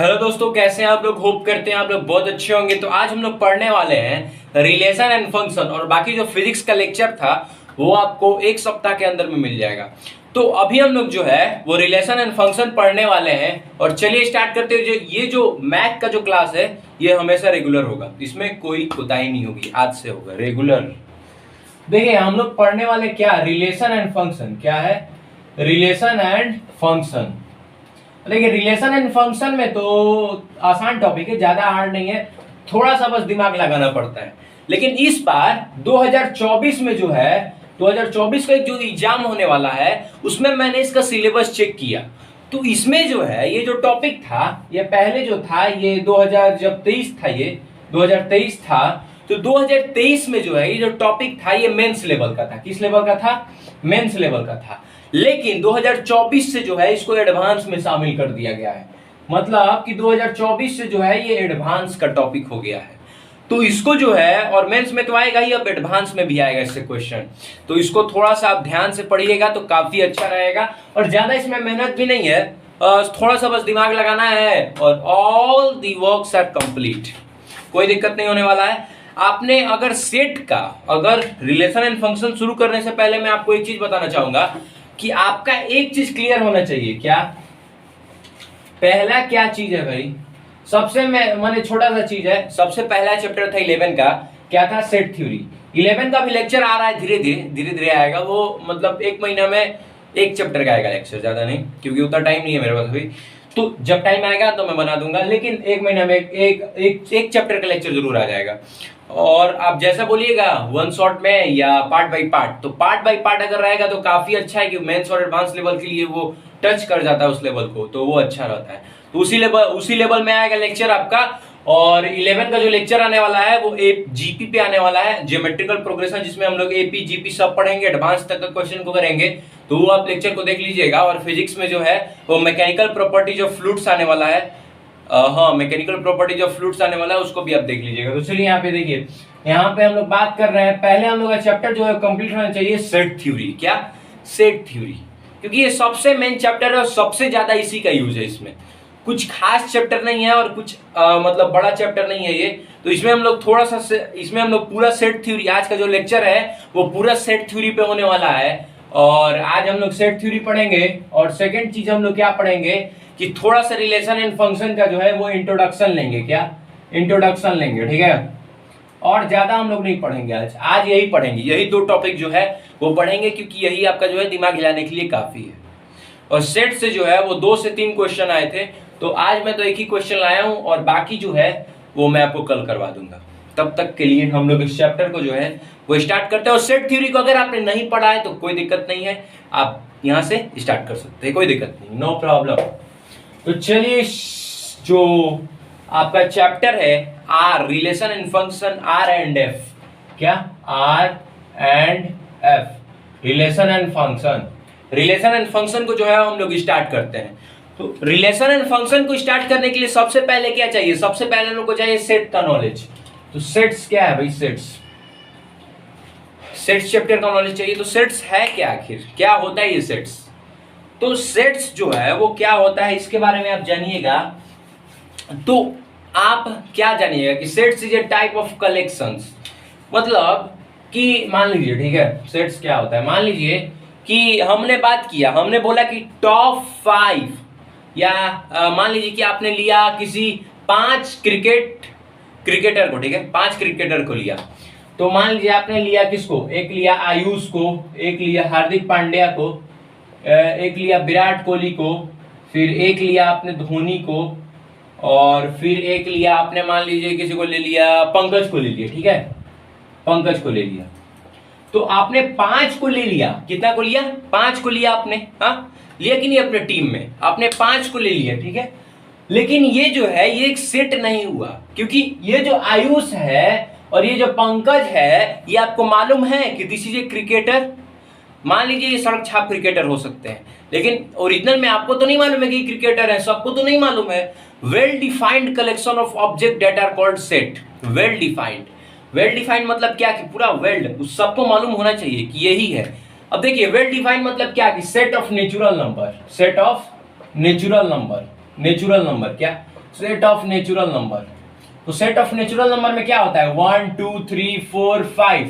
Hello दोस्तों, कैसे हैं आप लोग। होप करते हैं आप लोग बहुत अच्छे होंगे। तो आज हम लोग पढ़ने वाले हैं रिलेशन एंड फंक्शन, और बाकी जो फिजिक्स का लेक्चर था वो आपको एक सप्ताह के अंदर में मिल जाएगा। तो अभी हम लोग जो है वो रिलेशन एंड फंक्शन पढ़ने वाले हैं। और चलिए स्टार्ट करते हैं। ये जो मैथ का जो क्लास है ये हमेशा रेगुलर होगा, इसमें कोई कोताही नहीं होगी, आज से होगा रेगुलर। देखिए हम लोग पढ़ने वाले क्या, रिलेशन एंड फंक्शन। क्या है? Relation and function. देखिए रिलेशन एंड फंक्शन में तो आसान टॉपिक है, ज्यादा हार्ड नहीं है, थोड़ा सा बस दिमाग लगाना पड़ता है। लेकिन इस बार 2024 में जो है 2024 का एक जो एग्जाम होने वाला है उसमें मैंने इसका सिलेबस चेक किया। तो इसमें जो है ये जो टॉपिक था, ये पहले जो था ये 2023 था, ये 2023 था। तो 2023 में जो है ये जो टॉपिक था ये मेंस लेवल का था। किस लेवल का था? मेंस लेवल का था। लेकिन 2024 से जो है इसको एडवांस में शामिल कर दिया गया है। मतलब कि 2024 से जो है ये एडवांस का टॉपिक हो गया है। तो इसको जो है, और मेंस में तो आएगा ही, अब एडवांस में भी आएगा इससे क्वेश्चन। तो इसको थोड़ा सा आप ध्यान से पढ़िएगा तो काफी अच्छा रहेगा। और ज्यादा इसमें मेहनत भी नहीं है, थोड़ा सा बस दिमाग लगाना है और all the works are complete, कोई दिक्कत नहीं होने वाला है। आपने अगर सेट का, अगर रिलेशन एंड फंक्शन शुरू करने से पहले मैं आपको एक चीज बताना चाहूंगा कि आपका एक चीज क्लियर होना चाहिए। क्या? पहला क्या चीज है भाई? सबसे मैंने छोटा सा चीज है। सबसे पहला चैप्टर था 11 का, क्या था? Set theory. 11 का भी लेक्चर आ रहा है, धीरे धीरे आएगा वो। मतलब एक महीना में एक चैप्टर का आएगा लेक्चर, ज्यादा नहीं, क्योंकि उतना टाइम नहीं है मेरे पास अभी। तो जब टाइम आएगा तो मैं बना दूंगा, लेकिन एक महीना में एक चैप्टर का लेक्चर जरूर आ जाएगा। और आप जैसा बोलिएगा वन शॉट में या पार्ट बाय पार्ट, तो पार्ट बाय पार्ट अगर रहेगा तो काफी अच्छा है कि मेंस और एडवांस लेवल के लिए वो टच कर जाता है उस लेवल को, तो वो अच्छा रहता है। तो उसी लेवल में आएगा लेक्चर आपका। और 11 का जो लेक्चर आने वाला है वो जीपी पे आने वाला है, ज्योमेट्रिकल प्रोग्रेशन, जिसमें हम लोग एपी जीपी सब पढ़ेंगे, एडवांस तक का क्वेश्चन को करेंगे। तो वो आप लेक्चर को देख लीजिएगा। और फिजिक्स में जो है वो मैकेनिकल प्रॉपर्टीज ऑफ फ्लूइड्स आने वाला है। हाँ, मैकेनिकल प्रॉपर्टीज ऑफ फ्लूइड्स आने वाला है, उसको भी आप देख लीजिएगा। तो चलिए यहाँ पे देखिए, यहाँ पे हम लोग बात कर रहे हैं, पहले हम लोग का चैप्टर जो है कंप्लीट होना चाहिए सेट थ्योरी। क्या? सेट थ्योरी, क्योंकि ये सबसे मेन चैप्टर है और सबसे ज्यादा इसी का यूज है। इसमें कुछ खास चैप्टर नहीं है और कुछ मतलब बड़ा चैप्टर नहीं है ये। तो इसमें हम लोग थोड़ा सा इसमें हम लोग पूरा सेट थ्योरी, आज का जो लेक्चर है वो पूरा सेट थ्योरी पे होने वाला है। और आज हम लोग सेट थ्योरी पढ़ेंगे। और सेकंड चीज हम लोग क्या पढ़ेंगे कि थोड़ा सा रिलेशन एंड फंक्शन का जो है वो इंट्रोडक्शन लेंगे। क्या? इंट्रोडक्शन लेंगे, ठीक है। और ज्यादा हम लोग नहीं पढ़ेंगे आज यही पढ़ेंगे, यही दो टॉपिक जो है वो पढ़ेंगे, क्योंकि यही आपका जो है दिमाग हिलाने के लिए काफी है। और सेट से जो है वो 2 से 3 क्वेश्चन आए थे, तो आज मैं तो एक ही क्वेश्चन लाया हूं, और बाकी जो है वो मैं आपको कल करवा दूंगा। तब तक के लिए हम लोग इस चैप्टर को जो है वो स्टार्ट करते हैं। और सेट थ्योरी को अगर आपने नहीं पढ़ा है तो कोई दिक्कत नहीं है, आप यहाँ से स्टार्ट कर सकते हैं, कोई दिक्कत नहीं, नो प्रॉब्लम। तो चलिए, जो आपका चैप्टर है R, relation and function, R and F. क्या? R and F, relation and function. Relation and function को जो है हम लोग स्टार्ट करते हैं। तो रिलेशन एंड फंक्शन को स्टार्ट करने के लिए सबसे पहले क्या चाहिए? सबसे पहले हम लोग को चाहिए सेट का नॉलेज। तो सेट्स क्या है भाई? सेट्स चैप्टर का नॉलेज चाहिए। तो सेट्स है क्या, आखिर क्या होता है ये सेट्स? तो सेट्स जो है वो क्या होता है इसके बारे में आप जानिएगा। तो आप क्या जानिएगा कि sets is a type of collections. मतलब कि मान लीजिए, ठीक है, सेट्स क्या होता है, मान लीजिए कि हमने बात किया, हमने बोला कि टॉप 5, या मान लीजिए कि आपने लिया किसी 5 क्रिकेटर को, ठीक है, 5 क्रिकेटर को लिया। तो मान लीजिए आपने लिया किसको? एक लिया आयुष को, एक लिया हार्दिक पांड्या को, एक लिया विराट कोहली को, फिर एक लिया आपने धोनी को, और फिर एक लिया आपने मान लीजिए किसी को ले लिया, पंकज को ले लिया, ठीक है, पंकज को ले लिया। तो आपने 5 को ले लिया। कितना को लिया? 5 को लिया आपने, हाँ, लिया कि नहीं? अपने टीम में आपने 5 को ले लिया, ठीक है। लेकिन ये जो है ये एक सेट नहीं हुआ, क्योंकि ये जो आयुष है और ये जो पंकज है ये आपको मालूम है कि दिस इज ए क्रिकेटर। मान लीजिए ये सड़क छाप क्रिकेटर हो सकते हैं, लेकिन ओरिजिनल में आपको तो नहीं मालूम है कि क्रिकेटर है, सबको तो नहीं मालूम है। Well defined collection of object that are called set. Well defined मतलब क्या कि पूरा वेल्ड, उस सबको मालूम होना चाहिए कि यही है। अब देखिए वेल डिफाइंड मतलब क्या कि set of natural number. Set of natural number क्या? Set of natural number. तो सेट ऑफ नेचुरल नंबर में क्या होता है 1 2 3 4 5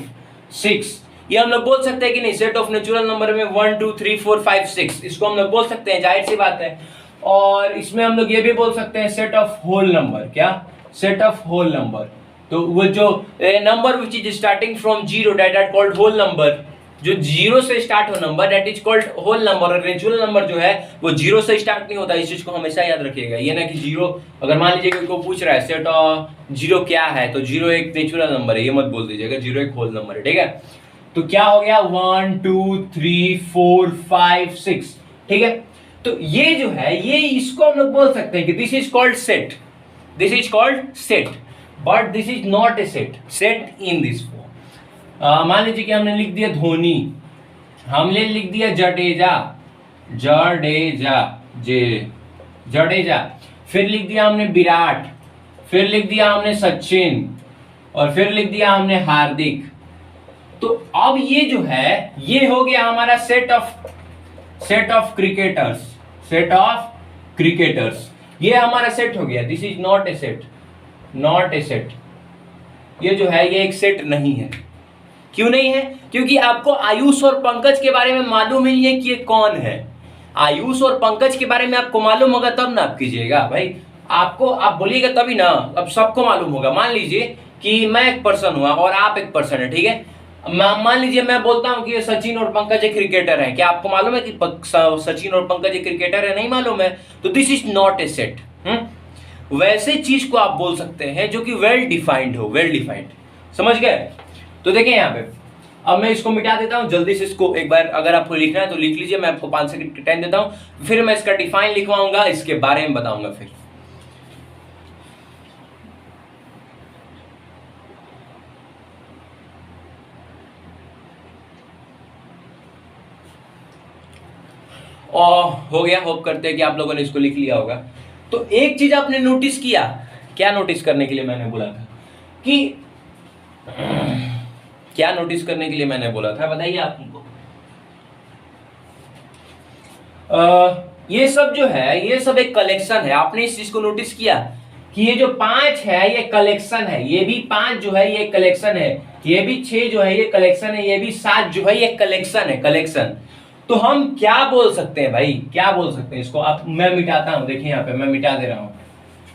6, ये हम लोग बोल सकते हैं कि नहीं, सेट ऑफ नेचुरल नंबर में 1 2 3 4 5 6, इसको हम लोग बोल सकते हैं, जाहिर सी बात है। और इसमें हम लोग ये भी बोल सकते हैं सेट ऑफ होल नंबर, क्या सेट ऑफ होल नंबर। तो वो जो number which is starting from zero that are called whole number, जो जीरो से स्टार्ट हो number that is called whole number. और नेचुरल नंबर जो है वो जीरो से स्टार्ट नहीं होता, इस चीज को हमेशा याद रखिएगा। ये ना कि जीरो, अगर मान लीजिए कोई को पूछ रहा है सेट ऑफ जीरो क्या है, तो जीरो एक नेचुरल नंबर है, ये मत बोल दीजिएगा, जीरो एक होल नंबर है, ठीक है। तो क्या हो गया 1 2 3 4 5 6, ठीक है। तो ये जो है ये इसको हम लोग बोल सकते हैं कि this is called set, this is called set, but this is not a set, set in this form. मान लीजिए कि हमने लिख दिया धोनी, हमने लिख दिया जडेजा, जडेजा जडेजा, फिर लिख दिया हमने विराट, फिर लिख दिया हमने सचिन, और फिर लिख दिया हमने हार्दिक। तो अब ये जो है ये हो गया हमारा set of cricketers, set of cricketers, ये हमारा सेट हो गया। This is not a set, not a set, ये जो है ये एक सेट नहीं है। क्यों नहीं है? क्योंकि आपको आयुष और पंकज के बारे में मालूम ही है कि ये कौन है। आयुष और पंकज के बारे में आपको मालूम होगा तब ना आप कीजिएगा भाई, आपको आप बोलिएगा तभी ना, अब सबको मालूम होगा। मान लीजिए कि मैं एक पर्सन हुआ और आप एक पर्सन है, ठीक है। मान लीजिए मैं बोलता हूं कि सचिन और पंकज एक क्रिकेटर है, क्या आपको मालूम है कि सचिन और पंकज एक क्रिकेटर है? नहीं मालूम है, तो this is not a set. वैसे चीज को आप बोल सकते हैं जो कि वेल डिफाइंड हो, वेल डिफाइंड, समझ गए? तो देखें यहाँ पे, अब मैं इसको मिटा देता हूं जल्दी से, इसको एक बार अगर आपको लिखना है तो लिख लीजिए, मैं आपको 5 सेकंड का टाइम देता हूं, फिर मैं इसका डिफाइन लिखवाऊंगा, इसके बारे में बताऊंगा फिर। और हो गया, होप करते हैं कि आप लोगों ने इसको लिख लिया होगा। तो एक चीज आपने नोटिस किया, क्या नोटिस करने के लिए मैंने बोला था कि क्या नोटिस करने के लिए मैंने बोला था, बताइए आप हमको। ये सब जो है ये सब एक कलेक्शन है। आपने इस चीज को नोटिस किया कि ये जो 5 है ये कलेक्शन है, ये भी 5 जो है ये कलेक्शन है, ये भी 6 जो है ये कलेक्शन है, ये भी 7 जो है ये कलेक्शन है, कलेक्शन। तो हम क्या बोल सकते हैं भाई, क्या बोल सकते हैं इसको? आप, मैं मिटाता हूं, देखिए यहाँ पे मैं मिटा दे रहा हूं।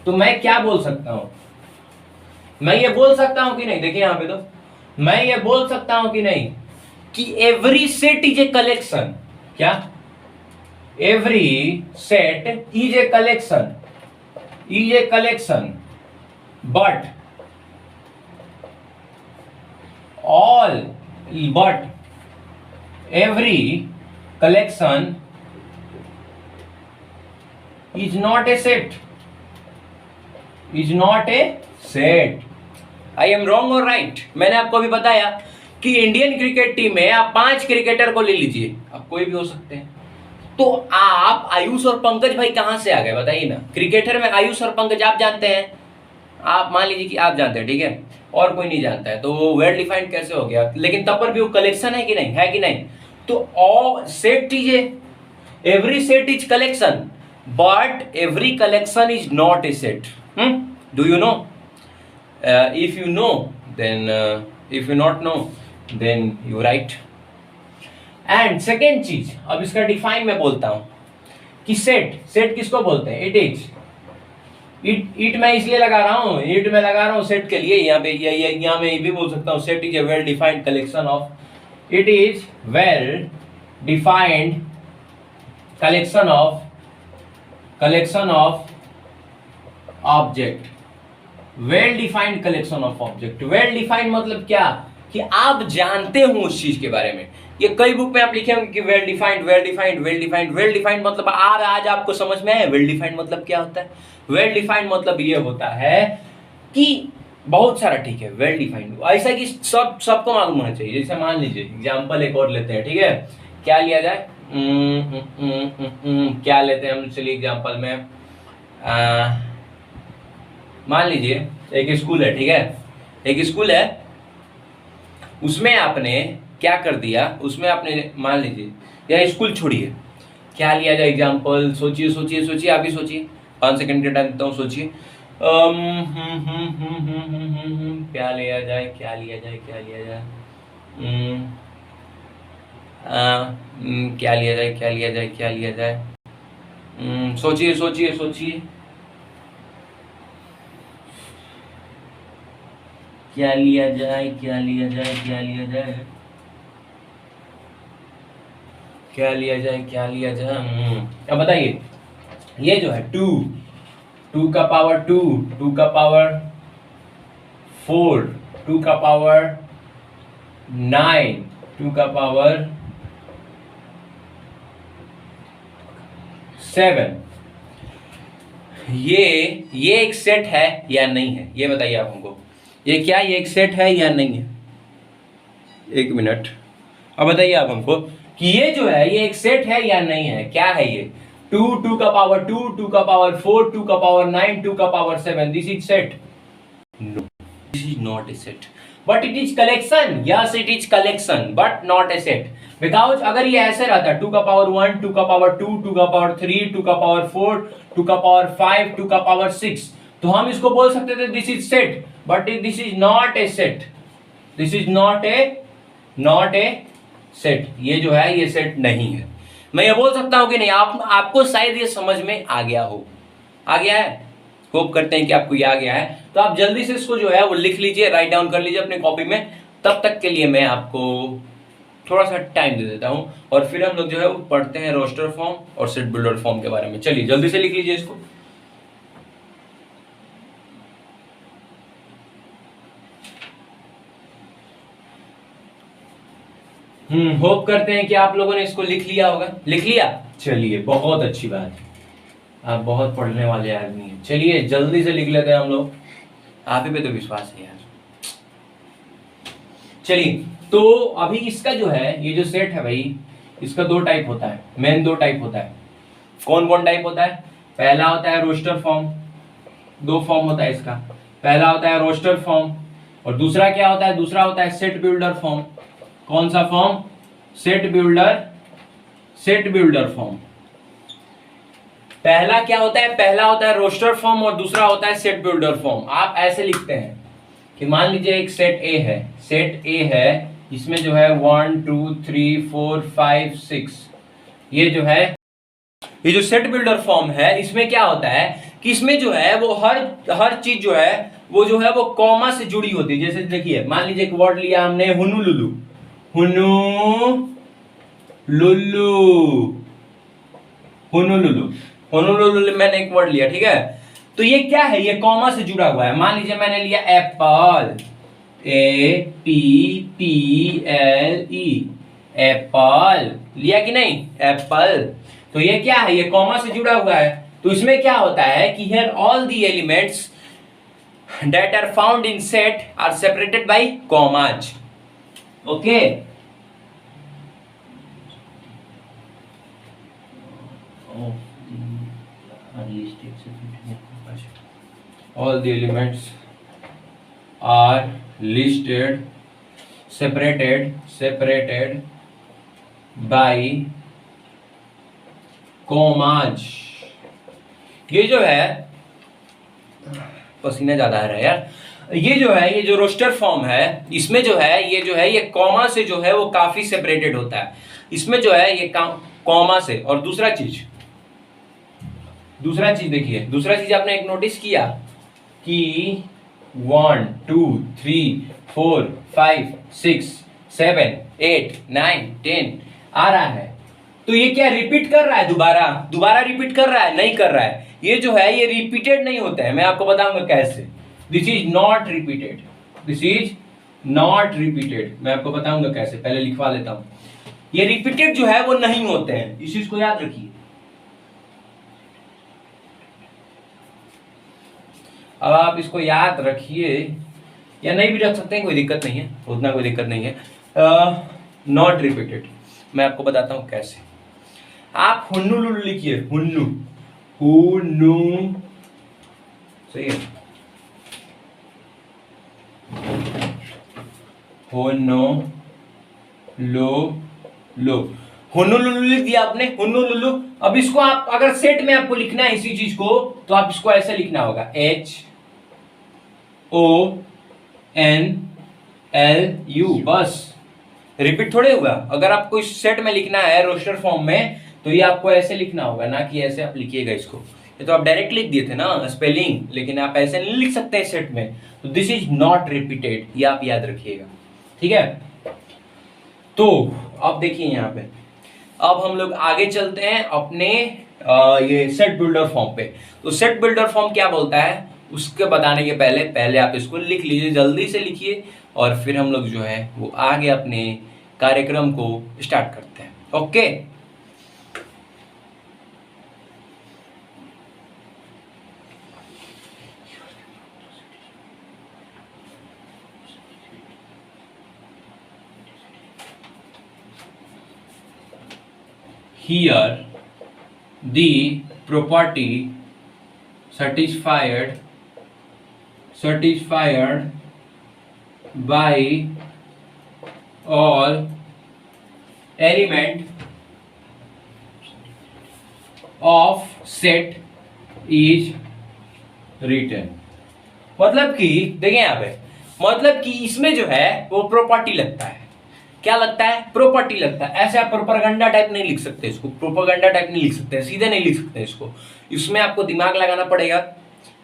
तो मैं क्या बोल सकता हूं? मैं ये बोल सकता हूं कि नहीं, देखिए यहाँ पे, तो मैं ये बोल सकता हूं कि नहीं कि every set is a collection. क्या? Every set is a collection, is a collection, but all, but every collection is not a set, is not a set. I am wrong or right? मैंने आपको अभी बताया कि Indian cricket team में आप 5 cricketer को ले लीजिए, आप कोई भी हो सकते हैं। तो आप आयुष और पंकज भाई कहां से आ गए बताइए ना? क्रिकेटर में आयुष और पंकज आप जानते हैं, आप मान लीजिए कि आप जानते हैं, ठीक है, और कोई नहीं जानता है, तो वो वेल डिफाइंड कैसे हो गया? लेकिन तब पर भी वो कलेक्शन है कि नहीं, है कि नहीं? तो all set is every set is collection, but every collection is not a set. Do you know? If you know then, if you not know then you right. And second चीज, अब इसका डिफाइन मैं बोलता हूं कि set, set किसको बोलते हैं? इट इज, इट मैं इसलिए लगा रहा हूं, इट मैं लगा रहा हूं सेट के लिए, यहाँ पे यहाँ मैं ये भी बोल सकता हूं set is A well defined collection of, it is well defined collection of object, well defined collection of object। well defined मतलब क्या? कि आप जानते हो उस चीज के बारे में। ये कई बुक में आप लिखे होंगे कि well defined, well defined, well defined, well defined मतलब आज आपको समझ में आया well defined मतलब क्या होता है? well defined मतलब ये होता है कि बहुत सारा, ठीक है, वेल डिफाइंड, ऐसा कि सबको मालूम होना चाहिए। जैसे मान लीजिए एग्जांपल एक और लेते हैं, ठीक है, क्या लिया जाए? क्या लेते हैं हम? चलिए एग्जांपल में मान लीजिए एक स्कूल है, ठीक है, एक स्कूल है, उसमें आपने क्या कर दिया, उसमें आपने मान लीजिए या स्कूल छोड़िए, क्या लिया जाए एग्जांपल? सोचिए सोचिए सोचिए, आप ही सोचिए। 5 सेकंड का टाइम देता हूँ, सोचिए। क्या लिया जाए, क्या लिया जाए, क्या लिया जाए, क्या लिया जाए, क्या लिया जाए, क्या लिया जाए, सोचिए सोचिए सोचिए, क्या लिया जाए, क्या लिया जाए, क्या लिया जाए, क्या लिया जाए, क्या लिया जाए। अब बताइए, ये जो है 2, 2 का पावर 2, 2 का पावर 4, 2 का पावर 9, 2 का पावर 7, ये एक सेट है या नहीं है, ये बताइए आप हमको। ये एक सेट है या नहीं है? एक मिनट। अब बताइए आप हमको कि ये जो है ये एक सेट है या नहीं है, क्या है ये? 2, 2 का पावर 2, 2 का पावर 4, 2 का पावर 9, 2 का power 7, this is set? No, this is not a set, but it is collection. Yes, it is collection but not a set. Because अगर ये ऐसे रहता 2 का पावर 1, 2 का पावर 2, 2 का पावर 3, 2 का पावर 4, 2 का पावर 5, 2 का पावर 6, तो हम इसको बोल सकते थे this is set, but this is not a set, this is not a set. ये जो है ये सेट नहीं है। मैं ये बोल सकता हूं कि नहीं, आपको शायद ये समझ में आ गया हो, आ गया है, होप करते हैं कि आपको ये आ गया है। तो आप जल्दी से इसको जो है वो लिख लीजिए, राइट डाउन कर लीजिए अपनी कॉपी में। तब तक के लिए मैं आपको थोड़ा सा टाइम दे देता हूं और फिर हम लोग जो है वो पढ़ते हैं रोस्टर फॉर्म और सेट बिल्डर फॉर्म के बारे में। चलिए जल्दी से लिख लीजिए इसको। होप करते हैं कि आप लोगों ने इसको लिख लिया होगा। लिख लिया? चलिए बहुत अच्छी बात है, आप बहुत पढ़ने वाले आदमी हैं। चलिए जल्दी से लिख लेते हैं हम लोग, आप ही पे तो विश्वास है यार। चलिए, तो अभी इसका जो है ये जो सेट है भाई, इसका 2 टाइप होता है, मेन 2 टाइप होता है। कौन कौन टाइप होता है? पहला होता है रोस्टर फॉर्म, 2 फॉर्म होता है इसका। पहला होता है रोस्टर फॉर्म और दूसरा क्या होता है? दूसरा होता है सेट बिल्डर फॉर्म। कौन सा फॉर्म? Set builder form. पहला क्या होता है? पहला होता है रोस्टर फॉर्म और दूसरा होता है सेट बिल्डर फॉर्म। आप ऐसे लिखते हैं कि मान लीजिए एक सेट ए है, सेट ए है, इसमें जो है 1 2 3 4 5 6, ये जो है ये जो सेट बिल्डर फॉर्म है, इसमें क्या होता है कि इसमें जो है वो हर चीज जो है वो कॉमा से जुड़ी होती है। जैसे देखिए, मान लीजिए एक वर्ड लिया हमने हुनुलुलु, हुनुलुलु मैंने एक वर्ड लिया, ठीक है? तो ये क्या है? ये कॉमा से जुड़ा हुआ है। मान लीजिए मैंने लिया एप्पल, APPLE, एप्पल, लिया कि नहीं? एप्पल। तो ये क्या है? ये कॉमा से जुड़ा हुआ है। तो इसमें क्या होता है कि here all the elements that are found in set are separated by commas. Okay. All the elements are listed separated by commas. ये जो है, पसीना ज्यादा आ रहा है यार। ये जो है ये जो रोस्टर फॉर्म है, इसमें जो है ये कॉमा से जो है वो काफी सेपरेटेड होता है। इसमें जो है ये कॉमा से। और दूसरा चीज देखिए, दूसरा चीज आपने एक नोटिस किया कि 1 2 3 4 5 6 7 8 9 10 आ रहा है। तो ये क्या रिपीट कर रहा है? दोबारा रिपीट कर रहा है? नहीं कर रहा है। ये जो है ये रिपीटेड नहीं होता है। मैं आपको बताऊंगा कैसे। This is not repeated, this is not repeated. मैं आपको बताऊंगा कैसे, पहले लिखवा लेता हूं। ये रिपीटेड जो है वो नहीं होते हैं, इस चीज को याद रखिए। अब आप इसको याद रखिए या नहीं भी रख सकते हैं, कोई दिक्कत नहीं है, उतना कोई दिक्कत नहीं है। नॉट रिपीटेड, मैं आपको बताता हूं कैसे। आप हुन्नु लिखिए, हुन्नु सही है, होनो लो लो। होनोलुलु लिख दिया आपने, होनोलुलु। अब इसको आप अगर सेट में आपको लिखना है इसी चीज को, तो आप इसको ऐसे लिखना होगा, HONLU, बस। रिपीट थोड़े होगा। अगर आपको इस सेट में लिखना है रोस्टर फॉर्म में, तो ये आपको ऐसे लिखना होगा, ना कि ऐसे आप लिखिएगा इसको। ये तो आप डायरेक्ट लिख दिए थे ना स्पेलिंग, लेकिन आप ऐसे नहीं लिख सकते सेट में। तो दिस इज नॉट रिपीटेड, ये आप याद रखिएगा, ठीक है। तो अब देखिए यहाँ पे, अब हम लोग आगे चलते हैं अपने ये सेट बिल्डर फॉर्म पे। तो सेट बिल्डर फॉर्म क्या बोलता है उसके बताने के पहले आप इसको लिख लीजिए, जल्दी से लिखिए, और फिर हम लोग जो है वो आगे अपने कार्यक्रम को स्टार्ट करते हैं। Okay, here the property satisfied by all element of set is written। मतलब कि देखिए यहाँ पे, मतलब कि इसमें जो है वो प्रॉपर्टी लगता है। क्या लगता है? प्रॉपर्टी लगता है। ऐसे आप प्रोपेगेंडा टाइप नहीं लिख सकते इसको, प्रोपेगेंडा टाइप नहीं लिख सकते, सीधे नहीं लिख सकते इसको। इसमें आपको दिमाग लगाना पड़ेगा,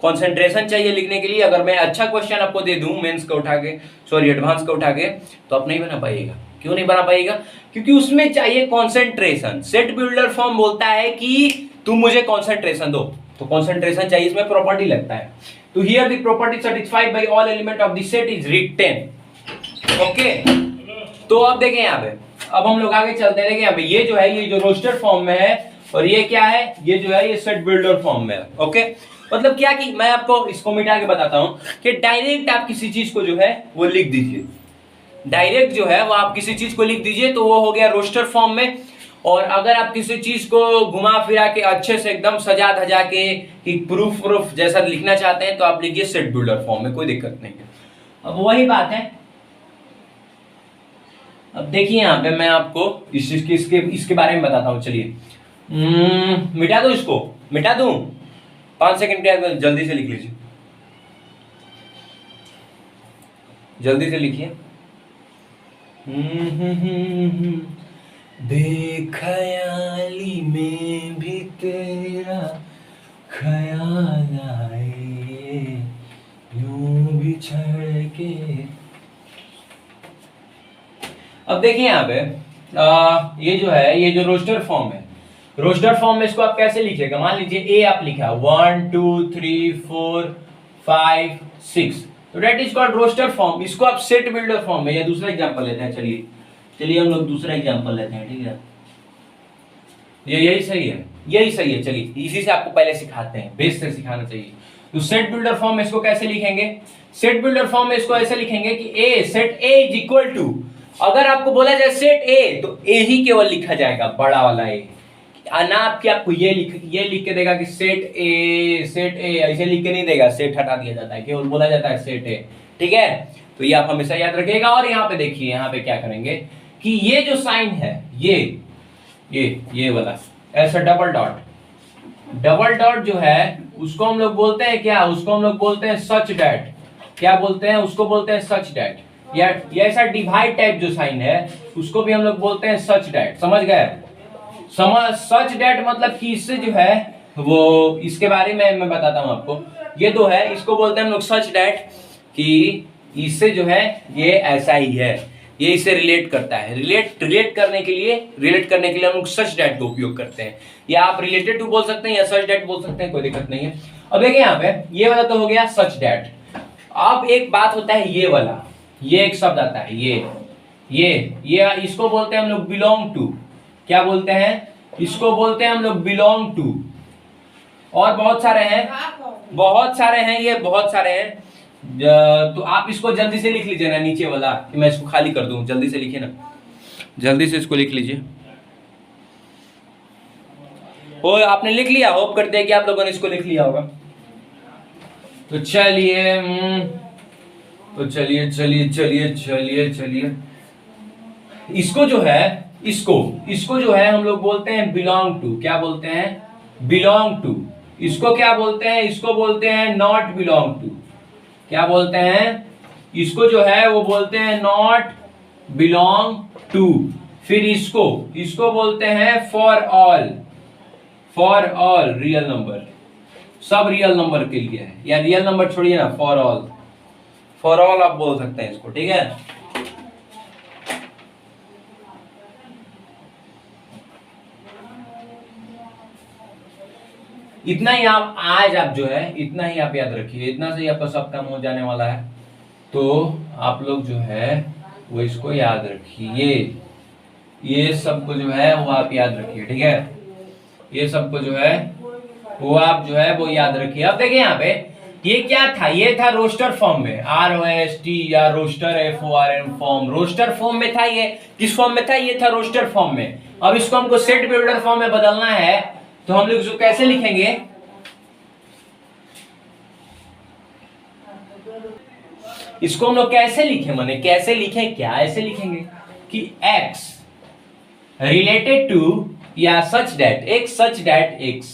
कंसंट्रेशन चाहिए लिखने के लिए। अगर मैं अच्छा क्वेश्चन आपको दे दूं मेंस का उठा के, सॉरी एडवांस का उठा के, तो आप नहीं बना पाइएगा। क्यों नहीं बना पाइएगा? क्योंकि उसमें चाहिए कंसंट्रेशन। सेट बिल्डर फॉर्म बोलता है कि तुम मुझे कंसंट्रेशन दो, तो कंसंट्रेशन चाहिए, इसमें प्रॉपर्टी लगता है। तो here the property satisfied by all element of the set is written. Okay, तो अब देखें यहाँ पे, अब हम लोग आगे चलते हैं। देखिए यहाँ पे, ये जो है, ये जो रोस्टर फॉर्म में है, और ये क्या है, ये जो है ये सेट बिल्डर फॉर्म में है। ओके, मतलब क्या कि मैं आपको इसको मिटा के बताता हूं कि डायरेक्ट आप किसी चीज को जो है वो लिख दीजिए, डायरेक्ट जो है वो आप किसी चीज को लिख दीजिए, तो वो हो गया रोस्टर फॉर्म में। और अगर आप किसी चीज को घुमा फिरा के अच्छे से एकदम सजा धजा के कि प्रूफ जैसा लिखना चाहते हैं, तो आप लिखिए सेट बिल्डर फॉर्म में, कोई दिक्कत नहीं है। अब वही बात है, अब देखिए यहाँ पे मैं आपको इसके बारे में बताता हूँ। चलिए मिटा दो, इसको मिटा दूं, 5 सेकंड के अंदर जल्दी से लिख लीजिए, जल्दी से लिखिए। बेख्याली में भी तेरा ख्याल आए, यूं बिछड़ के। अब देखिए यहाँ पे, ये जो है, ये जो रोस्टर फॉर्म है, रोस्टर फॉर्म में इसको आप कैसे लिखिएगा? मान लीजिए ए आप लिखा 1 2 3 4 5 6, तो that is called roster form. इसको आप सेट बिल्डर फॉर्म में, या दूसरा एग्जांपल लेते हैं। चलिए हम लोग दूसरा एग्जांपल लेते हैं, ठीक है। यही सही है, यही सही है। चलिए इसी से आपको पहले सिखाते हैं, बेस से सिखाना चाहिए। तो सेट बिल्डर फॉर्म में इसको कैसे लिखेंगे? सेट बिल्डर फॉर्म में इसको ऐसे लिखेंगे कि A, set A is equal to, अगर आपको बोला जाए सेट ए, तो ए ही केवल लिखा जाएगा, बड़ा वाला ए। ना आपके आपको ये लिख के देगा कि सेट ए ऐसे लिख के नहीं देगा, सेट हटा दिया जाता है, केवल बोला जाता है सेट ए, ठीक है। तो ये आप हमेशा याद रखिएगा। और यहाँ पे देखिए, यहाँ पे क्या करेंगे कि ये जो साइन है, ये वाला ऐसा डबल डॉट जो है, उसको हम लोग बोलते हैं क्या? उसको हम लोग बोलते हैं सच डैट। क्या बोलते हैं? उसको बोलते हैं सच डैट। या ऐसा डिवाइड टाइप जो साइन है, उसको भी हम लोग बोलते हैं सच डैट। समझ गए? सच डैट मतलब कि इससे जो है वो, इसके बारे में मैं बताता हूं आपको। ये दो है, इसको बोलते हैं हम लोग सच डैट, कि इससे जो है ये ऐसा ही है, ये इससे रिलेट करता है। रिलेट करने के लिए हम लोग सच डैट का उपयोग करते हैं। या आप रिलेटेड टू बोल सकते हैं या सच डैट बोल सकते हैं, कोई दिक्कत नहीं है। अब देखिए यहाँ पे, ये वाला तो हो गया सच डैट। अब एक बात होता है ये वाला, ये एक शब्द आता है, ये इसको बोलते हैं हम लोग बिलोंग टू। क्या बोलते हैं? इसको बोलते हैं हम लोग बिलोंग टू। और बहुत सारे हैं, ये बहुत सारे हैं। तो आप इसको जल्दी से लिख लीजिए ना, नीचे वाला, कि मैं इसको खाली कर दूं। जल्दी से लिखिए ना, जल्दी से इसको लिख लीजिए। ओ, आपने लिख लिया? होप करते हैं कि आप लोगों ने इसको लिख लिया होगा। तो चलिए इसको जो है इसको इसको जो है हम लोग बोलते हैं बिलोंग टू। क्या बोलते हैं? Belong to. इसको क्या बोलते हैं? इसको बोलते हैं नॉट बिलोंग टू। क्या बोलते हैं? इसको जो है वो बोलते हैं नॉट बिलोंग टू। फिर इसको इसको बोलते हैं for all. For all real number, सब रियल नंबर के लिए है, या रियल नंबर छोड़िए ना, फॉर ऑल। फॉर ऑल आप बोल सकते हैं इसको, ठीक है। इतना ही आप आज आप जो है इतना ही आप याद रखिए, इतना से ही आपका सब काम हो जाने वाला है। तो आप लोग जो है वो इसको याद रखिए, ये सबको जो है वो आप याद रखिए, ठीक है। ये सबको जो है वो आप जो है वो याद रखिए। अब देखिए यहाँ पे ये क्या था? ये था रोस्टर फॉर्म में, ROST या roster FORM form, roster form में था। ये किस फॉर्म में था? ये था रोस्टर फॉर्म में। अब इसको हमको सेट बिल्डर फॉर्म में बदलना है, तो हम लोग इसको कैसे लिखेंगे? इसको हम लोग कैसे लिखे, माने कैसे लिखे? क्या ऐसे लिखेंगे कि x रिलेटेड टू या सच that x, such that x,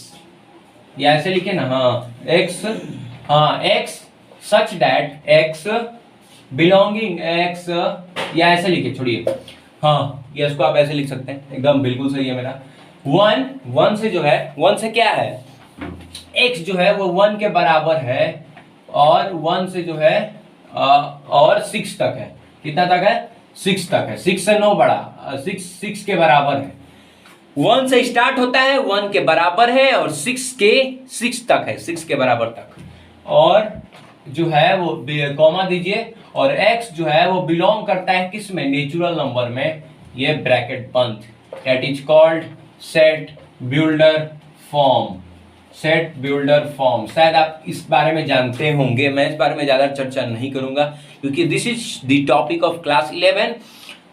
या ऐसे लिखे ना, हाँ x, हाँ x such that x belonging x, या ऐसे लिखे, छोड़िए, हाँ ये इसको आप ऐसे लिख सकते हैं, एकदम बिल्कुल सही है मेरा। वन से जो है, वन से क्या है? x जो है वो 1 के बराबर है, और 1 से जो है और 6 तक है। कितना तक है? 6 तक है। 6 से 9 बड़ा, 6 के बराबर है। 1 से स्टार्ट होता है, 1 के बराबर है, और 6 तक है, 6 के बराबर तक। और जो है वो कॉमा दीजिए, और x जो है वो बिलोंग करता है किस में? नेचुरल नंबर में। ये ब्रैकेट बंद। That is called set builder form. Set builder form शायद आप इस बारे में जानते होंगे, मैं इस बारे में ज्यादा चर्चा नहीं करूंगा, क्योंकि this is the topic of class 11।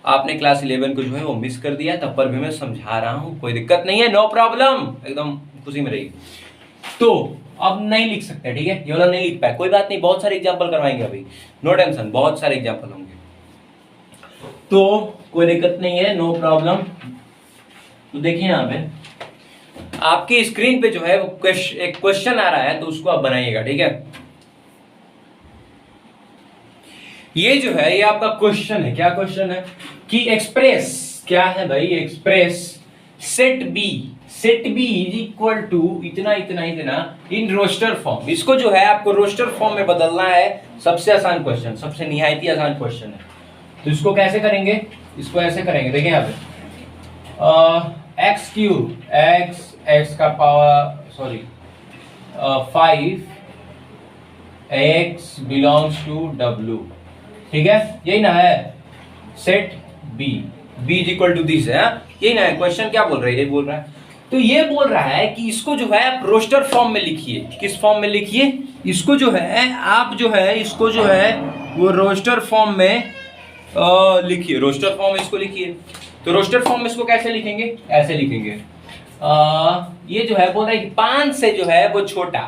आपने क्लास 11 को जो है वो मिस कर दिया, तब पर भी मैं समझा रहा हूं, कोई दिक्कत नहीं है, नो प्रॉब्लम, एकदम खुशी में रहिए। तो अब नहीं लिख सकते, ठीक है, ये वाला नहीं लिख पाए, कोई बात नहीं, बहुत सारे एग्जाम्पल करवाएंगे अभी, नो टेंशन, बहुत सारे एग्जाम्पल होंगे, तो कोई दिक्कत नहीं है, नो प्रॉब्लम। तो देखिए यहाँ पे आपकी स्क्रीन पे जो है वो एक क्वेश्चन आ रहा है, तो उसको आप बनाइएगा, ठीक है। ये जो है ये आपका क्वेश्चन है। क्या क्वेश्चन है? कि एक्सप्रेस, क्या है भाई? Express set B is equal to इतना इतना इतना इन रोस्टर फॉर्म। इसको जो है आपको रोस्टर फॉर्म में बदलना है। सबसे आसान क्वेश्चन, सबसे निहायती आसान क्वेश्चन है। तो इसको कैसे करेंगे? इसको ऐसे करेंगे, देखिए यहाँ पे एक्स क्यूब, एक्स का power, sorry 5 x belongs to w, ठीक है, यही ना है। Set b is equal to this है, यही ना है। क्वेश्चन क्या बोल रहा है? ये बोल रहा है, तो ये बोल रहा है कि इसको जो है आप रोस्टर फॉर्म में लिखिए। किस फॉर्म में लिखिए? इसको जो है आप जो है इसको जो है वो रोस्टर फॉर्म में लिखिए। रोस्टर फॉर्म इसको लिखिए। तो रोस्टर फॉर्म में इसको कैसे लिखेंगे? ऐसे लिखेंगे। ये जो है बोल रहा है कि 5 से जो है वो छोटा,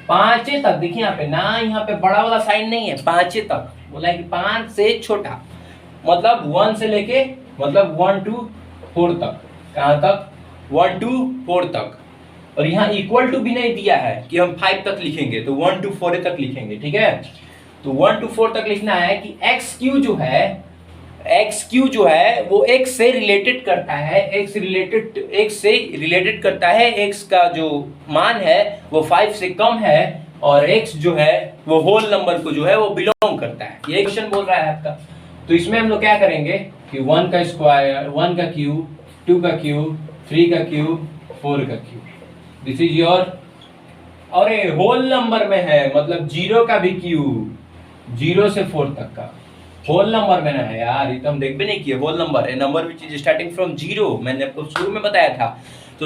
5 तक, देखिए यहाँ पे ना, यहाँ पे बड़ा वाला साइन नहीं है, 5 तक बोला है कि 5 से छोटा, मतलब 1 से लेके, मतलब 1 to 4 तक। कहाँ तक? 1 to 4 तक। और यहाँ इक्वल टू भी नहीं दिया है कि हम 5 तक लिखेंगे, तो 1 to 4 तक लिखेंगे, ठीक है। तो 1 to 4 तक लिखना है कि एक्स क्यू जो है वो x से रिलेटेड करता है, x से रिलेटेड करता है, x का जो मान है वो 5 से कम है, और x जो है वो होल नंबर को जो है वो बिलोंग करता है। ये क्वेश्चन बोल रहा है आपका। तो इसमें हम लोग क्या करेंगे कि 1 का स्क्वायर, 1 का क्यूब, 2 का क्यूब, 3 का क्यूब, 4 का क्यूब, दिस इज योर, और ये होल नंबर में है, मतलब 0 का भी क्यूब, 0 से 4 तक का होल नंबर में ना है यार, ये तो हम देख भी नहीं किए। होल नंबर है number which is starting from 0, मैंने आपको शुरू में बताया था। तो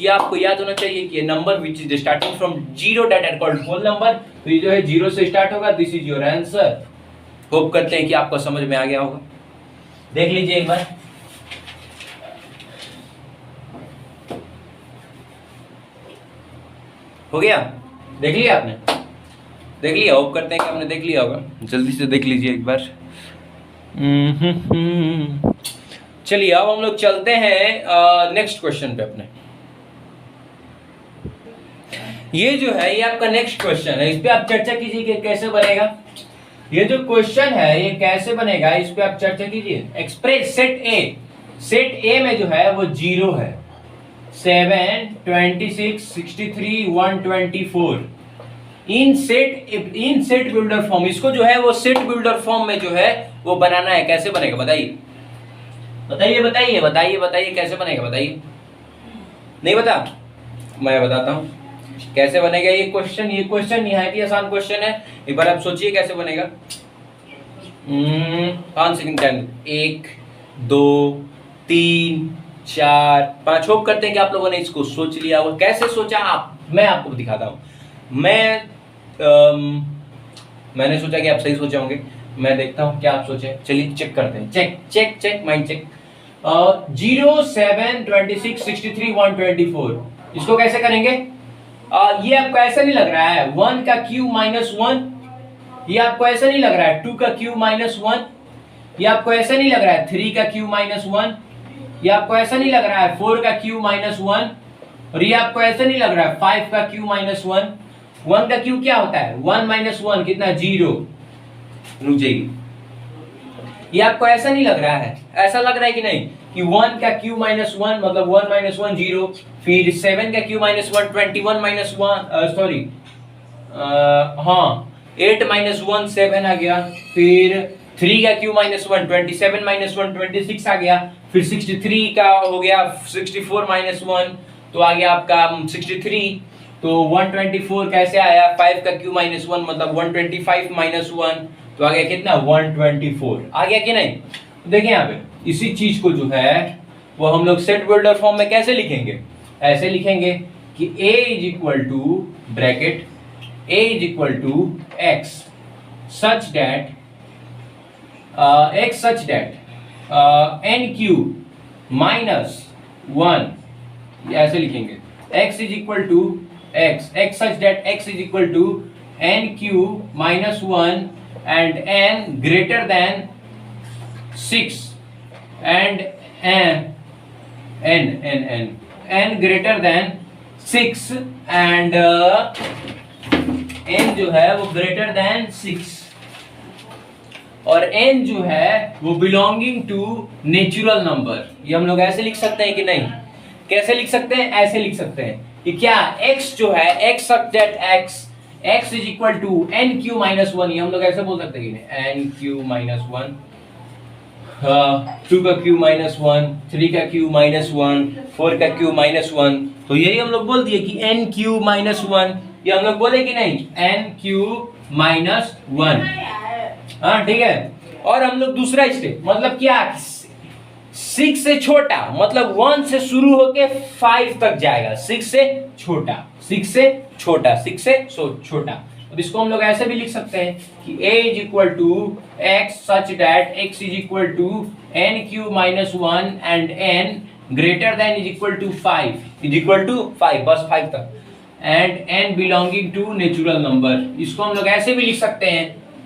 ये आपको याद होना चाहिए कि number which is starting from 0 that are called whole number. तो ये जो है 0 से स्टार्ट होगा, this is your answer. Hope करते हैं कि आपको समझ में आ गया होगा। देख लीजिए एक बार, हो गया? देख लिया आपने? देख लिया? होप करते हैं कि आपने देख लिया होगा। जल्दी से देख लीजिए एक बार। चलिए अब हम लोग चलते हैं नेक्स्ट क्वेश्चन पे अपने। ये जो है ये आपका नेक्स्ट क्वेश्चन है, इस पे आप चर्चा कीजिए कि कैसे बनेगा। ये जो क्वेश्चन है ये कैसे बनेगा, इस पे आप चर्चा कीजिए। एक्सप्रेस सेट ए में जो है वो 0 है, 7, 26, 63, 124 इन सेट बिल्डर फॉर्म। इसको जो है वो सेट बिल्डर फॉर्म में जो है वो बनाना है। कैसे बनेगा बताइए बताइए बताइए बताइए बताइए कैसे बनेगा बताइए। नहीं बता, मैं बताता हूँ कैसे बनेगा ये क्वेश्चन निहायत ही आसान क्वेश्चन है। एक बार आप सोचिए कैसे बनेगा। 5 सेकंड टाइम। 1 2 3 4 5। होप करते हैं कि आप लोगों ने इसको सोच लिया और कैसे सोचा आप, मैं आपको दिखाता हूँ। मैंने सोचा कि आप सही सोचे होंगे, मैं देखता हूँ क्या आप सोचे। चलिए चेक करते हैं। Check mind check. 0, 7, 26, 63, 124 इसको कैसे करेंगे? ये आपको ऐसा नहीं लग रहा है 1 का क्यूब -1? ये आपको ऐसा नहीं लग रहा है 2 का क्यूब -1? ये आपको ऐसा नहीं लग रहा है 3 का क्यूब -1? ये आपको ऐसा नहीं लग रहा है 4 का क्यूब -1? और ये आपको ऐसा नहीं लग रहा है 5 का क्यूब -1? 1 का क्यूब क्या होता है? 1 - 1 कितना? 0। रुक जाइए, ये आपको ऐसा नहीं लग रहा है, ऐसा लग रहा है कि नहीं कि 1 का क्यूब -1 मतलब 1 - 1 0, फिर 7 का क्यूब -1 21 -1 सॉरी 8 - 1 7 आ गया, फिर 3 का क्यूब -1 27 -1 26 आ गया, फिर 63 का हो गया 64 -1 तो आ गया आपका 63। तो 124 कैसे आया? 5 का क्यूब -1 मतलब 125 -1 तो आ गया कितना? 124 आ गया कि नहीं? देखिए यहाँ पे इसी चीज को जो है वो हम लोग सेट बिल्डर फॉर्म में कैसे लिखेंगे? ऐसे लिखेंगे कि A is equal to bracket A is equal to x such that n cube -1 ऐसे लिखेंगे। x is equal to x such that x is equal to n cube -1 and n greater than 6 and n greater than 6 and n जो है वो greater than 6 और n जो है वो belonging to natural number। ये हम लोग ऐसे लिख सकते हैं कि नहीं? कैसे लिख सकते हैं? ऐसे लिख सकते हैं कि क्या x जो है x such that x is equal to n cube -1। ये हम लोग ऐसे बोल सकते हैं कि n क्यू -1 2 का क्यू -1 3 का क्यू -1 4 का क्यू -1 तो यही हम लोग बोल दिए कि n क्यू -1। ये हम लोग बोले कि नहीं? n cube -1। हाँ ठीक है। और हम लोग दूसरा स्टेप मतलब क्या 6 से छोटा मतलब 1 से शुरू होके 5 तक जाएगा। 6 से छोटा 6 से छोटा 6 से छोटा। अब इसको हम लोग ऐसे भी लिख सकते हैं कि a is equal to x such that x is equal to n cube -1 and n greater than is equal to 5 is equal to 5 बस 5 तक and n belonging to natural number. इसको हम लोग ऐसे भी लिख सकते हैं,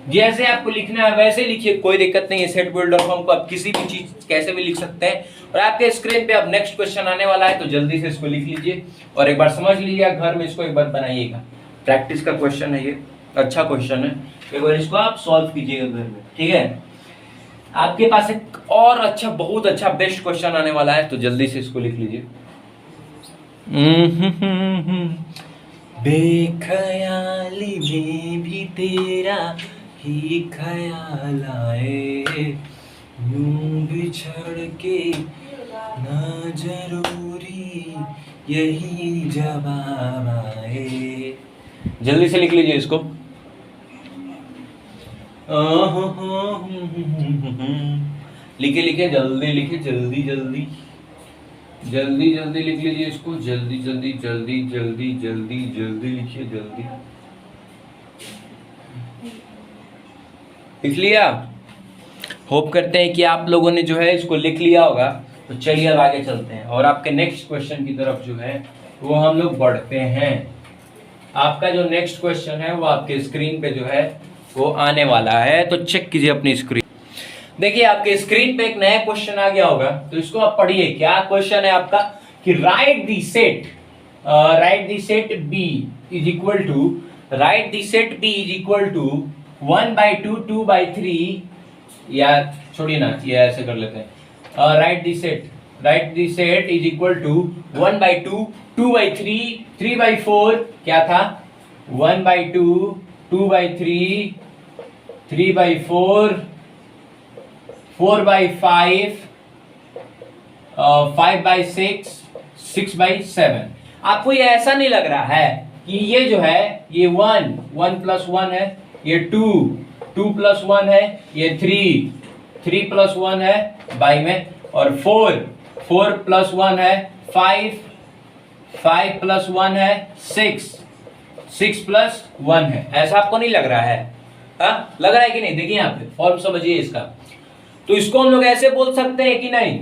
जैसे आपको लिखना है वैसे लिखिए, कोई दिक्कत नहीं है। सेट बिल्डर फॉर्म को आप किसी भी चीज कैसे भी लिख सकते हैं। और आपके स्क्रीन पे अब नेक्स्ट क्वेश्चन आने वाला है तो जल्दी से इसको लिख लीजिए और एक बार समझ लीजिए, घर में इसको एक बार बनाइएगा। प्रैक्टिस का क्वेश्चन है ये, अच्छा क्वेश्चन है, एक बार इसको आप सॉल्व कीजिएगा घर में, ठीक है। आपके पास एक और अच्छा बहुत अच्छा बेस्ट क्वेश्चन आने वाला है तो जल्दी से इसको लिख लीजिए। बेख्याली में भी तेरा ही ख्याल आए, यूं बिछड़ के ना जरूरी यही जवाब आए। जल्दी से लिख लीजिए इसको। लिखे लिखे जल्दी लिखे जल्दी जल्दी जल्दी जल्दी लिख लीजिए इसको। जल्दी जल्दी जल्दी जल्दी जल्दी जल्दी लिखिए जल्दी। लिख लिया? होप करते हैं कि आप लोगों ने जो है इसको लिख लिया होगा। तो चलिए अब आगे चलते हैं और आपके नेक्स्ट क्वेश्चन की तरफ जो है वो हम लोग बढ़ते हैं। आपका जो नेक्स्ट क्वेश्चन है वो आपके स्क्रीन पे जो है वो आने वाला है, तो चेक कीजिए अपनी स्क्रीन। देखिए आपके स्क्रीन पे एक नया क्वेश्चन आ गया होगा, तो इसको आप पढ़िए। क्या क्वेश्चन है आपका कि write the set B is equal to, write the set B is equal to 1/2 2/3, या छोड़िए ना, ये ऐसे कर लेते हैं। Write the set is equal to 1/2 2/3 3/4, क्या था 1/2 2/3 3/4 4/5 5/6 6/7। आपको ये ऐसा नहीं लग रहा है कि ये जो है ये 1 + 1 है, ये 2 + 1 है, ये 3 + 1 है बाई में, और 4 + 1 है, 5 + 1 है, 6 + 1 है। ऐसा आपको नहीं लग रहा है? हाँ, लग रहा है कि नहीं? देखिए यहाँ पे फॉर्म समझिए इसका। तो इसको हम लोग ऐसे बोल सकते हैं कि नहीं,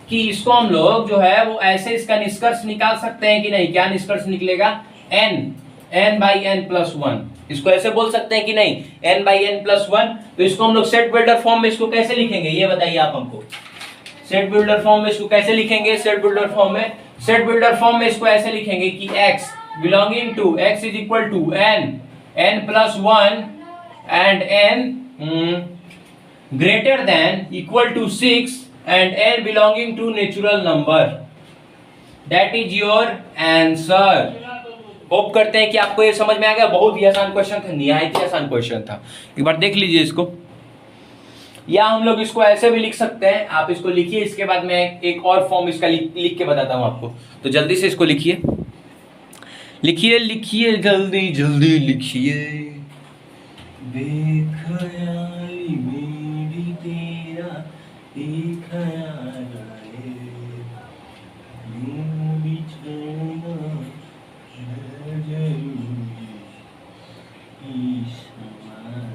कि इसको हम लोग जो है वो ऐसे इसका निष्कर्ष निकाल सकते हैं कि नहीं? क्या निष्कर्ष निकलेगा? n/n + 1। इसको ऐसे बोल सकते हैं कि नहीं? n/n + 1। तो इसको हम लोग सेट बिल्डर फॉर्म में इसको कैसे लिखेंगे, ये बताइए आप हमको। सेट बिल्डर फॉर्म में इसको कैसे लिखेंगे? सेट बिल्डर फॉर्म में इसको ऐसे लिखेंगे कि x belonging to x is equal to n + 1 and n greater than equal to 6 and n belonging to natural number. That is your answer. Hope करते हैं कि आपको ये समझ में आ गया। बहुत ही आसान क्वेश्चन था, निहायत ही आसान क्वेश्चन था। एक बार देख लीजिए इसको, या हम लोग इसको ऐसे भी लिख सकते हैं। आप इसको लिखिए, इसके बाद मैं एक और फॉर्म इसका लिख के बताता हूं आपको। तो जल्दी से इसको लिखिए जल्दी जल्दी लिखिए। बेखयाली मेरी तेरा एक ख्याल आए, यूं बिछड़ना है जरूरी इस हमारा।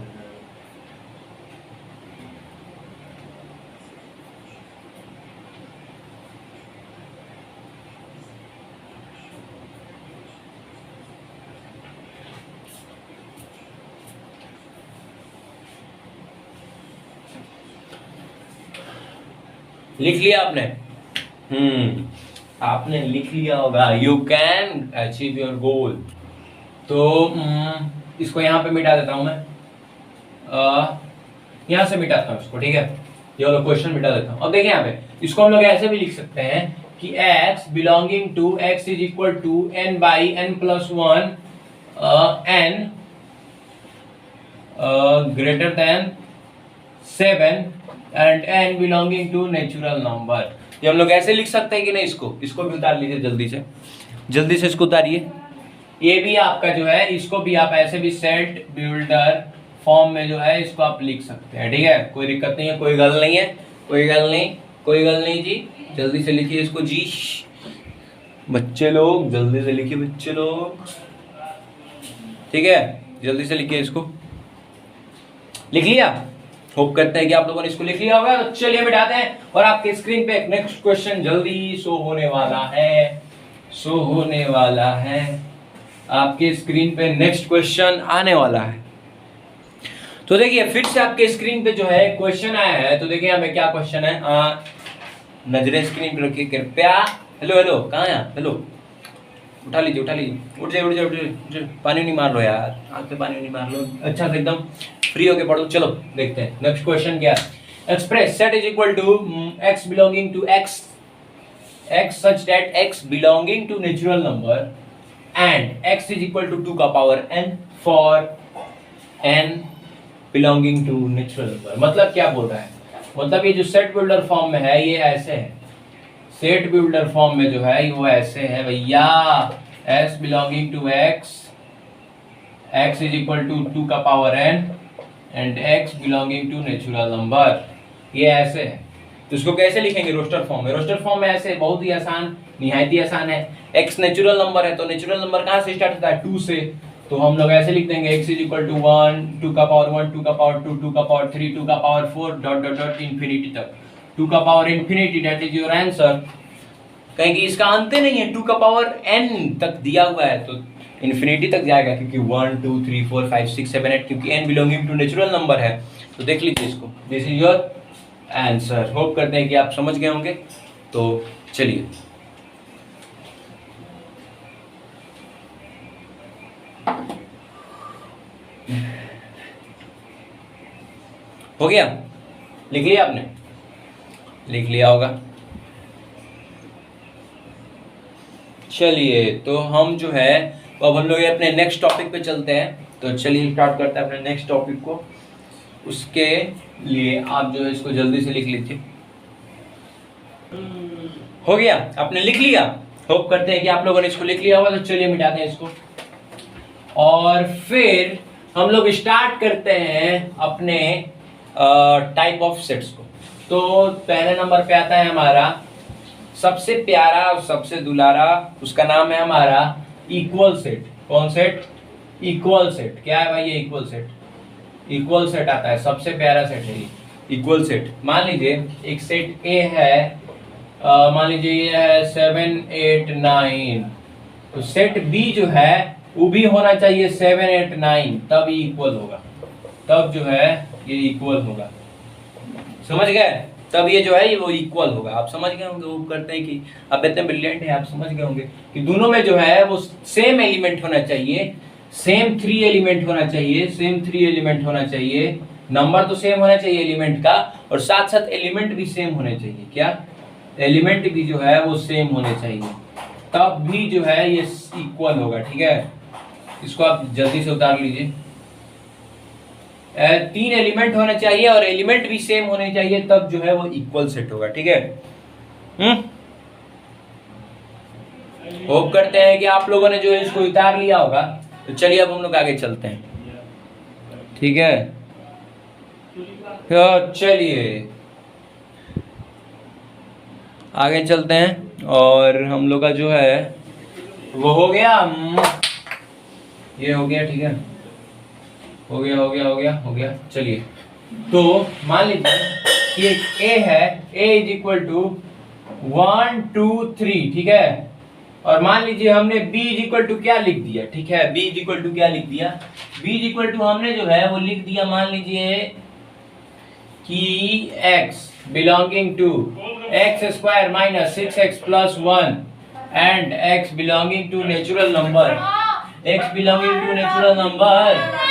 लिख लिया आपने? आपने लिख लिया होगा। You can achieve your goal. तो इसको यहाँ पे मिटा देता हूं मैं, यहाँ से मिटाता हूँ इसको, ठीक है? ये वाला क्वेश्चन मिटा देता हूँ। अब देखिए यहाँ पे इसको हम लोग ऐसे भी लिख सकते हैं कि x belonging to x is equal to n/n + 1 n greater than 7 and n belonging to natural number। ये हम लोग ऐसे लिख सकते हैं कि नहीं? इसको भी उतार लीजिए जल्दी से इसको उतारिए। ये भी आपका जो है, इसको भी आप ऐसे भी सेट बिल्डर फॉर्म में जो है इसको आप लिख सकते हैं, ठीक है? कोई दिक्कत नहीं है, कोई गल नहीं जी। जल्दी से लिखिए इसको जी, बच्चे लोग जल्दी से लिखिए, बच्चे लोग, ठीक है? जल्दी से लिखिए इसको। लिख लिया? होप करते हैं कि आप लोगों ने इसको लिख लिया होगा। तो चलिए मिटाते हैं, और आपके स्क्रीन पे एक नेक्स्ट क्वेश्चन जल्दी शो होने वाला है। आपके स्क्रीन पे नेक्स्ट क्वेश्चन आने वाला है। तो देखिए फिर से आपके स्क्रीन पे जो है क्वेश्चन आया है। तो देखिए हमें क्या क्वेश्चन है, नजरें स्क्रीन पे रखिए कृपया। हेलो कहाँ है? हेलो, उठा लीजिए, उठ जाइए। पानी नहीं मार लो यार, आँख पे पानी नहीं मार लो, अच्छा से एकदम फ्री होके पढ़ो। चलो देखते हैं नेक्स्ट क्वेश्चन क्या है। Express set is equal to x belonging to x such that x belonging to natural number and x is equal to 2 का power n for n belonging to natural number। मतलब क्या बोल रहा है? मतलब ये जो सेट बिल्डर फॉर्म में है ये ऐसे है। सेट बिल्डर फॉर्म में जो है वो ऐसे है भैया, s belonging to x is equal to 2 का power n and x belonging to natural number। ये ऐसे है। तो इसको कैसे लिखेंगे? रोस्टर फॉर्म में ऐसे, बहुत ही आसान, निहायत ही आसान है। x नेचुरल नंबर है, तो नेचुरल नंबर कहाँ से स्टार्ट होता है? 2 से। तो हम लोग ऐसे लिख देंगे x is equal to 1 2 का पावर 1 2 का पावर 2 2 का पावर 3 2 का पावर 4 डॉट इंफिनिटी तक, 2 का power infinity. That is your answer. कहेंगे इसका अंत नहीं है, 2 का पावर n तक दिया हुआ है तो इन्फिनिटी तक जाएगा, क्योंकि 1 2 3 4 5 6 7 8, क्योंकि n belonging to natural number है। तो देख लीजिए इसको, this is your answer. Hope करते हैं कि आप समझ गए होंगे। तो चलिए, हो गया? लिख लिया आपने? लिख लिया होगा। चलिए, तो हम जो है अब हम लोग अपने नेक्स्ट टॉपिक पे चलते हैं। तो चलिए स्टार्ट करते हैं अपने नेक्स्ट टॉपिक को। उसके लिए आप जो है इसको जल्दी से लिख लीजिए। हो गया? आपने लिख लिया? होप करते हैं कि आप लोगों ने इसको लिख लिया होगा। तो चलिए मिटाते हैं इसको और फिर हम लोग स्टार्ट करते हैं अपने टाइप ऑफ सेट्स को। तो पहले नंबर पे आता है हमारा सबसे प्यारा और सबसे दुलारा, उसका नाम है हमारा इक्वल सेट। कौन सेट? Equal set. क्या है भाई ये इक्वल सेट? इक्वल सेट आता है, सबसे प्यारा सेट है ये इक्वल सेट। मान लीजिए एक सेट ए है, मान लीजिए ये है 7 8 9, तो सेट बी जो है वो भी होना चाहिए 7 8 9, तब ये इक्वल होगा। तब जो है ये इक्वल होगा। समझ गए? तब ये जो है ये वो इक्वल होगा। आप समझ गए होंगे। वो करते हैं कि आप इतने ब्रिलियंट हैं, आप समझ गए होंगे कि दोनों में जो है वो सेम एलिमेंट होना चाहिए, सेम 3 एलिमेंट होना चाहिए, सेम 3 एलिमेंट होना चाहिए। नंबर तो सेम होना चाहिए एलिमेंट का, और साथ साथ एलिमेंट भी सेम होने चाहिए। क्या? एलिमेंट भी जो है वो सेम होने चाहिए, तब भी जो है ये इक्वल होगा। ठीक है, इसको आप जल्दी से उतार लीजिए। 3 एलिमेंट होने चाहिए और एलिमेंट भी सेम होने चाहिए, तब जो है वो इक्वल सेट होगा। ठीक है। होप करते हैं कि आप लोगों ने जो है इसको उतार लिया होगा। तो चलिए अब हम लोग आगे चलते हैं। ठीक है, तो चलिए आगे चलते हैं और हम लोग का जो है वो हो गया। ये हो गया। ठीक है, हो गया हो गया हो गया हो गया। चलिए, तो मान लीजिए कि एक ए है, ए इज इक्वल टू 1 2 3। ठीक है, और मान लीजिए हमने b इज इक्वल टू क्या लिख दिया। ठीक है, b इज इक्वल टू क्या लिख दिया? b इज इक्वल टू हमने जो है वो लिख दिया, मान लीजिए कि x belonging to x square minus 6x plus 1 and x belonging to natural number, x belonging to natural number